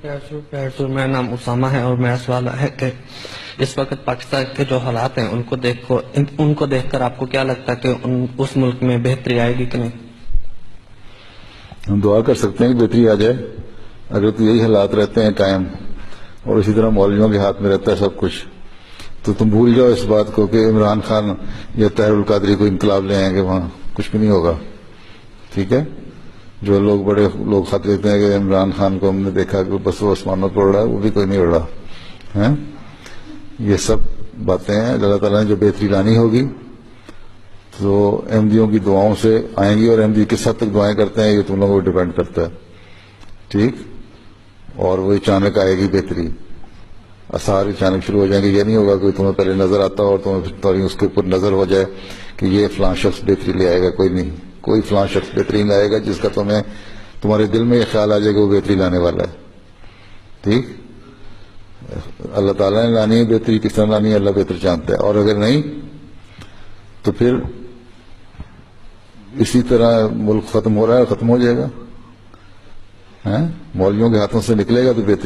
میرا نام اسامہ ہے اور میرا سوال ہے کہ اس وقت پاکستان کے جو حالات ہیں ان کو دیکھ کر آپ کو کیا لگتا ہے کہ اس ملک میں بہتری آئے گی کہ نہیں؟ ہم دعا کر سکتے ہیں کہ بہتری آ جائے. اگر تو یہی حالات رہتے ہیں قائم اور اسی طرح مولویوں کے ہاتھ میں رہتا ہے سب کچھ، تو تم بھول جاؤ اس بات کو کہ عمران خان یا طاہر القادری کو انقلاب لے آئیں گے، وہاں کچھ بھی نہیں ہوگا. ٹھیک ہے؟ جو بڑے لوگ خط دیتے ہیں کہ عمران خان کو ہم نے دیکھا کہ بس وہ آسمانوں پر اڑ رہا ہے، وہ بھی کوئی نہیں اڑ رہا ہے. یہ سب باتیں ہیں. اللہ تعالیٰ نے جو بہتری لانی ہوگی تو احمدیوں کی دعاؤں سے آئیں گی، اور احمدی کس حد تک دعائیں کرتے ہیں یہ تم لوگوں کو ڈیپینڈ کرتا ہے. ٹھیک؟ اور وہ اچانک آئے گی بہتری، آثار اچانک شروع ہو جائیں گے. یہ نہیں ہوگا کہ تمہیں پہلے نظر آتا ہو اور تمہیں اس کے اوپر نظر ہو جائے کہ یہ فلاں شخص بہتری لے آئے گا. کوئی نہیں، کوئی فلاں شخص بہتری لائے گا جس کا تمہارے دل میں یہ خیال آ جائے کہ وہ بہتری لانے والا ہے. ٹھیک؟ اللہ تعالیٰ نے لانی ہے بہتری، کس طرح لانی ہے اللہ بہتر جانتا ہے. اور اگر نہیں تو پھر اسی طرح ملک ختم ہو رہا ہے، ختم ہو جائے گا. مولویوں کے ہاتھوں سے نکلے گا تو بہتری